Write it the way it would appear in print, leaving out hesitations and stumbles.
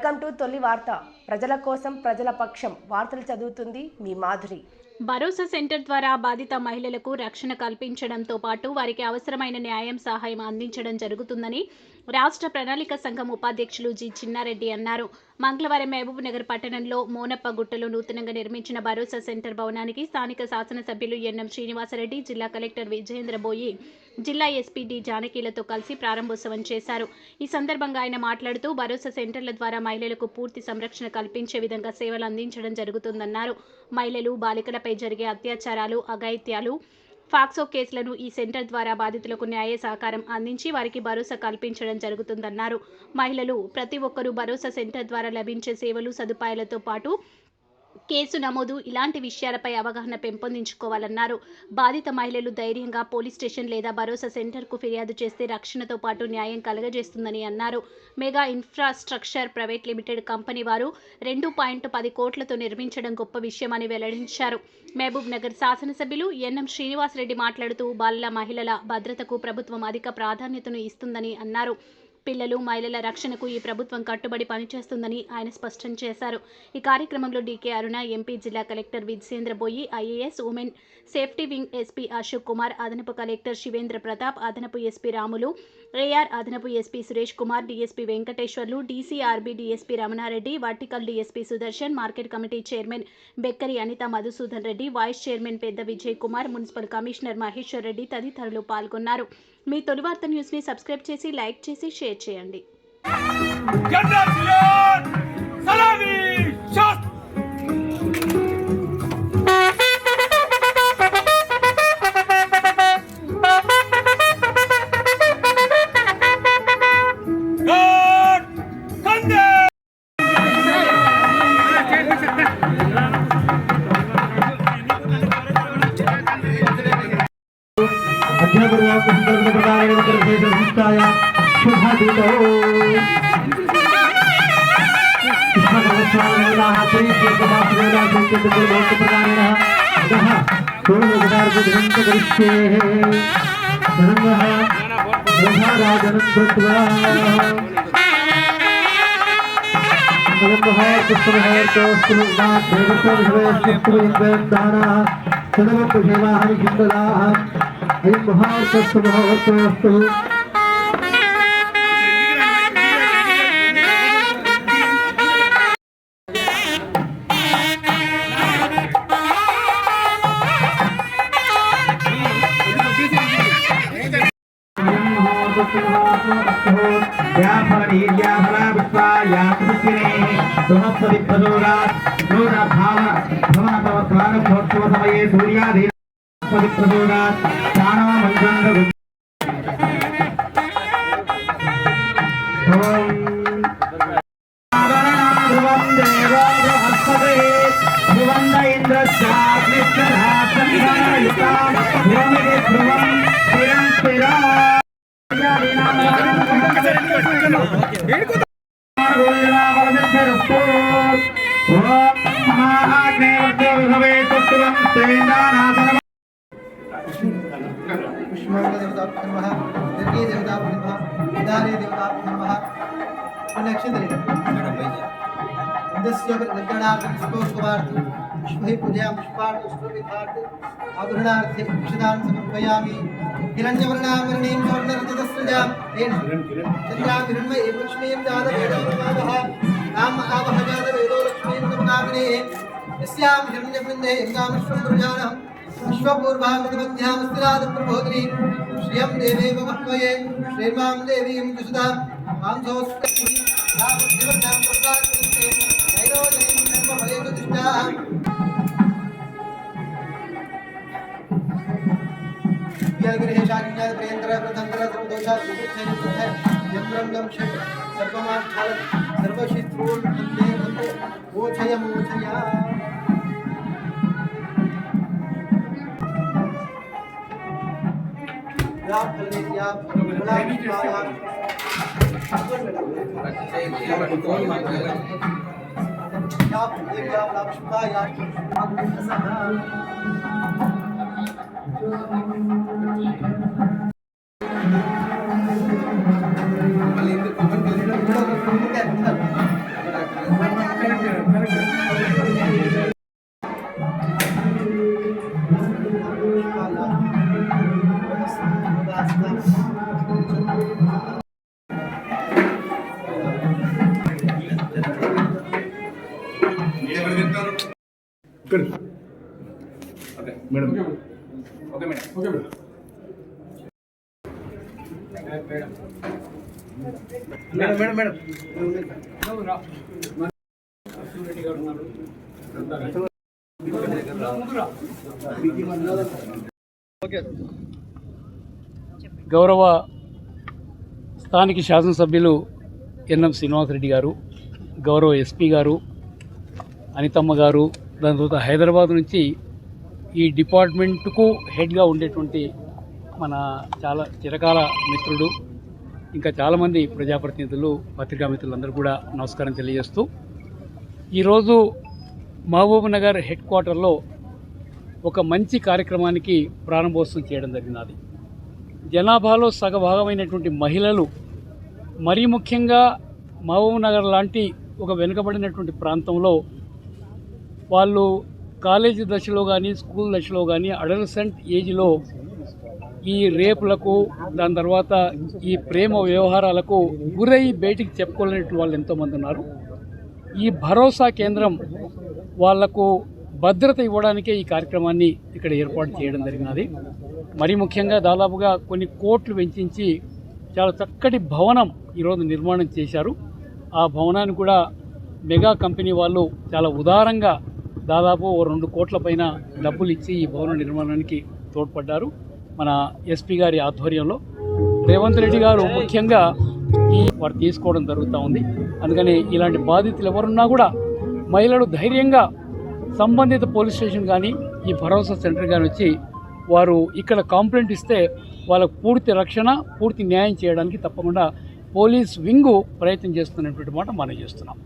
Welcome to తొలి వార్త. ప్రజల కోసం ప్రజల పక్షం వార్తలు చదువుతుంది మీ మాధురి. భరోసా సెంటర్ ద్వారా బాధిత మహిళలకు రక్షణ కల్పించడంతో పాటు వారికి అవసరమైన న్యాయం సహాయం అందించడం జరుగుతుందని రాష్ట్ర ప్రణాళిక సంఘం ఉపాధ్యక్షులు జి చిన్నారెడ్డి అన్నారు. మంగళవారం మహబూబ్ నగర్ పట్టణంలో మోనప్పగుట్టలో నూతనంగా నిర్మించిన భరోసా సెంటర్ భవనానికి స్థానిక శాసనసభ్యులు ఎన్ఎం శ్రీనివాసరెడ్డి, జిల్లా కలెక్టర్ విజయేంద్ర బోయి, జిల్లా ఎస్పీ డి జానకీలతో కలిసి ప్రారంభోత్సవం చేశారు. ఈ సందర్భంగా ఆయన మాట్లాడుతూ భరోసా సెంటర్ల ద్వారా మహిళలకు పూర్తి సంరక్షణ కల్పించే విధంగా సేవలు అందించడం జరుగుతుందన్నారు. మహిళలు, బాలికలపై జరిగే అత్యాచారాలు, అఘాయిత్యాలు, ఫాక్సో కేసులను ఈ సెంటర్ ద్వారా బాధితులకు న్యాయ సహకారం అందించి వారికి భరోసా కల్పించడం జరుగుతుందన్నారు. మహిళలు ప్రతి ఒక్కరూ భరోసా సెంటర్ ద్వారా లభించే సేవలు, సదుపాయాలతో పాటు కేసు నమోదు ఇలాంటి విషయాలపై అవగాహన పెంపొందించుకోవాలన్నారు. బాధిత మహిళలు ధైర్యంగా పోలీస్ స్టేషన్ లేదా భరోసా సెంటర్కు ఫిర్యాదు చేస్తే రక్షణతో పాటు న్యాయం కలగజేస్తుందని అన్నారు. Mega infrastructure private limited company వారు 2.10 కోట్లతో నిర్మించడం గొప్ప విషయమని వెల్లడించారు. మహబూబ్ నగర్ శాసనసభ్యులు ఎన్ఎం శ్రీనివాసరెడ్డి మాట్లాడుతూ బాలల, మహిళల భద్రతకు ప్రభుత్వం అధిక ప్రాధాన్యతను ఇస్తుందని అన్నారు. పిల్లలు, మహిళల రక్షణకు ఈ ప్రభుత్వం కట్టుబడి పనిచేస్తుందని ఆయన స్పష్టం చేశారు. ఈ కార్యక్రమంలో డీకే అరుణ, ఎంపీ, జిల్లా కలెక్టర్ విజయేంద్ర బోయి, IAS women safety wing SP Ashok Kumar, అదనపు కలెక్టర్ శివేంద్ర ప్రతాప్, అదనపు ఎస్పీ రాములు, ఏఆర్ అదనపు SP Suresh Kumar, DSP Venkateswarlu, DCRB DSP Ramanareddy, vertical DSP Sudarshan, market committee chairman Bekkari Anitha Madhusudan Reddy, vice chairman పెద్ద విజయ్ కుమార్, మున్సిపల్ కమిషనర్ మహేశ్వర్ రెడ్డి తదితరులు పాల్గొన్నారు. మీ తొలి వార్త న్యూస్ ని సబ్స్క్రైబ్ చేసి, లైక్ చేసి, షేర్ చేయండి. గౌరవ స్థానిక శాసనసభ్యులు ఎన్ఎం శ్రీనివాసరెడ్డి గారు, గౌరవ ఎస్పీ గారు, అనితమ్మ గారు, దాని తర్వాత హైదరాబాద్ నుంచి ఈ డిపార్ట్మెంట్కు హెడ్గా ఉండేటువంటి మన చాలా చిరకాల మిత్రుడు, ఇంకా చాలామంది ప్రజాప్రతినిధులు, పత్రికా మిత్రులందరూ కూడా నమస్కారం తెలియజేస్తూ, ఈరోజు మహబూబ్ నగర్ హెడ్ క్వార్టర్లో ఒక మంచి కార్యక్రమానికి ప్రారంభోత్సవం చేయడం జరిగినది. జనాభాలో సగభాగమైనటువంటి మహిళలు, మరీ ముఖ్యంగా మహబూబ్ నగర్ లాంటి ఒక వెనుకబడినటువంటి ప్రాంతంలో వాళ్ళు కాలేజీ దశలో కానీ స్కూల్ దశలో కానీ అడలసెంట్ ఏజ్లో ఈ రేపులకు, దాని తర్వాత ఈ ప్రేమ వ్యవహారాలకు గురై బయటికి చెప్పుకోలేని వాళ్ళు ఎంతోమంది ఉన్నారు. ఈ భరోసా కేంద్రం వాళ్లకు భద్రత ఇవ్వడానికే ఈ కార్యక్రమాన్ని ఇక్కడ ఏర్పాటు చేయడం జరిగినది. మరీ ముఖ్యంగా దాదాపుగా కొన్ని కోట్లు వెచ్చించి చాలా చక్కటి భవనం ఈరోజు నిర్మాణం చేశారు. ఆ భవనాన్ని కూడా మెగా కంపెనీ వాళ్ళు చాలా ఉదారంగా దాదాపు 2 కోట్ల పైన డబ్బులు ఇచ్చి ఈ భవన నిర్మాణానికి తోడ్పడ్డారు. మన ఎస్పీ గారి ఆధ్వర్యంలో రేవంత్ రెడ్డి గారు ముఖ్యంగా వారు తీసుకోవడం జరుగుతూ ఉంది. అందుకని ఇలాంటి బాధితులు ఎవరున్నా కూడా మహిళలు ధైర్యంగా సంబంధిత పోలీస్ స్టేషన్ కానీ ఈ భరోసా సెంటర్ కానీ వచ్చి వారు ఇక్కడ కంప్లైంట్ ఇస్తే వాళ్ళకు పూర్తి రక్షణ, పూర్తి న్యాయం చేయడానికి తప్పకుండా పోలీస్ వింగు ప్రయత్నం చేస్తున్నటువంటి మాట మనం చేస్తున్నాం.